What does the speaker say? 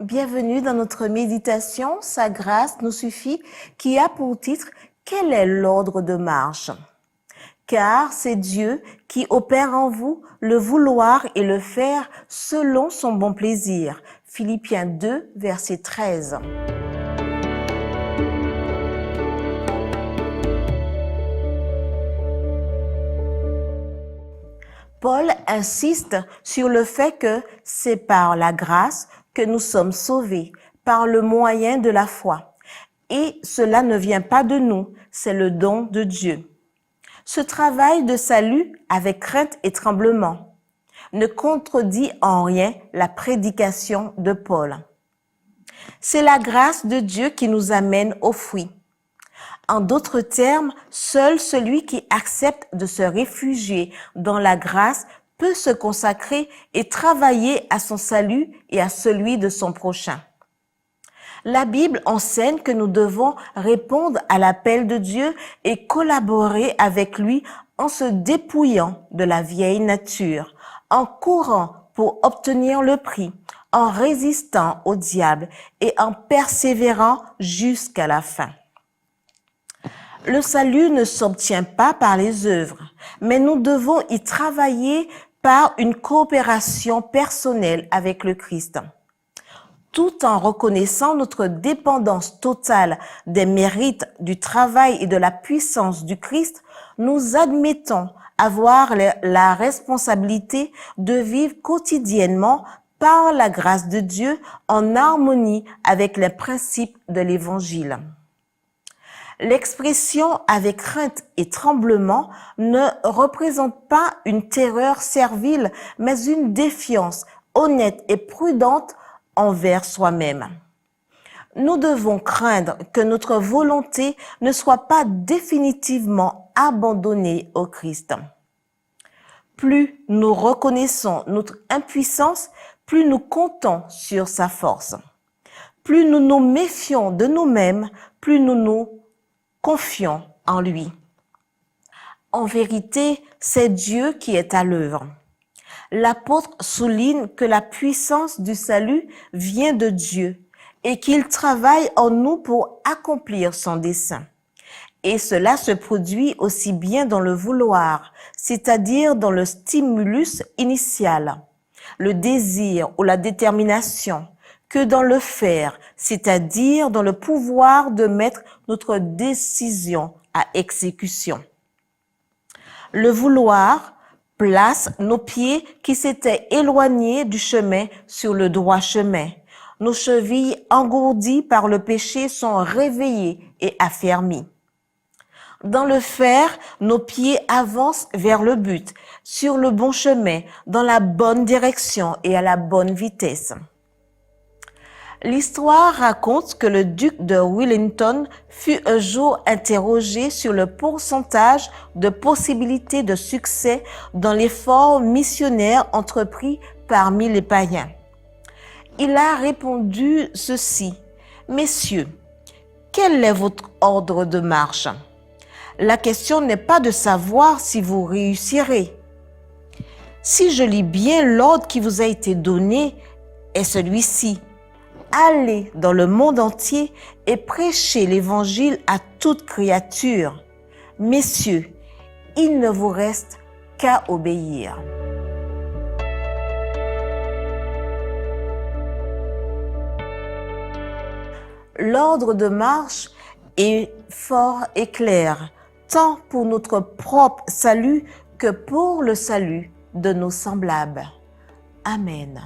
Bienvenue dans notre méditation « Sa grâce nous suffit » qui a pour titre « Quel est l'ordre de marche ?» Car c'est Dieu qui opère en vous le vouloir et le faire selon son bon plaisir. Philippiens 2, verset 13. Paul insiste sur le fait que c'est par la grâce que nous sommes sauvés, par le moyen de la foi. Et cela ne vient pas de nous, c'est le don de Dieu. Ce travail de salut avec crainte et tremblement ne contredit en rien la prédication de Paul. C'est la grâce de Dieu qui nous amène au fruit. En d'autres termes, seul celui qui accepte de se réfugier dans la grâce peut se consacrer et travailler à son salut et à celui de son prochain. La Bible enseigne que nous devons répondre à l'appel de Dieu et collaborer avec lui en se dépouillant de la vieille nature, en courant pour obtenir le prix, en résistant au diable et en persévérant jusqu'à la fin. Le salut ne s'obtient pas par les œuvres, mais nous devons y travailler par une coopération personnelle avec le Christ. Tout en reconnaissant notre dépendance totale des mérites, du travail et de la puissance du Christ, nous admettons avoir la responsabilité de vivre quotidiennement par la grâce de Dieu en harmonie avec les principes de l'Évangile. L'expression « avec crainte et tremblement » ne représente pas une terreur servile, mais une défiance honnête et prudente envers soi-même. Nous devons craindre que notre volonté ne soit pas définitivement abandonnée au Christ. Plus nous reconnaissons notre impuissance, plus nous comptons sur sa force. Plus nous nous méfions de nous-mêmes, plus nous nous confions en lui. En vérité, c'est Dieu qui est à l'œuvre. L'apôtre souligne que la puissance du salut vient de Dieu et qu'il travaille en nous pour accomplir son dessein. Et cela se produit aussi bien dans le vouloir, c'est-à-dire dans le stimulus initial, le désir ou la détermination, que dans le faire, c'est-à-dire dans le pouvoir de mettre notre décision à exécution. Le vouloir place nos pieds qui s'étaient éloignés du chemin sur le droit chemin. Nos chevilles engourdies par le péché sont réveillées et affermies. Dans le faire, nos pieds avancent vers le but, sur le bon chemin, dans la bonne direction et à la bonne vitesse. L'histoire raconte que le duc de Wellington fut un jour interrogé sur le pourcentage de possibilités de succès dans l'effort missionnaire entrepris parmi les païens. Il a répondu ceci: « Messieurs, quel est votre ordre de marche? La question n'est pas de savoir si vous réussirez. Si je lis bien l'ordre qui vous a été donné est celui-ci. Allez dans le monde entier et prêchez l'évangile à toute créature. Messieurs, il ne vous reste qu'à obéir. » L'ordre de marche est fort et clair, tant pour notre propre salut que pour le salut de nos semblables. Amen.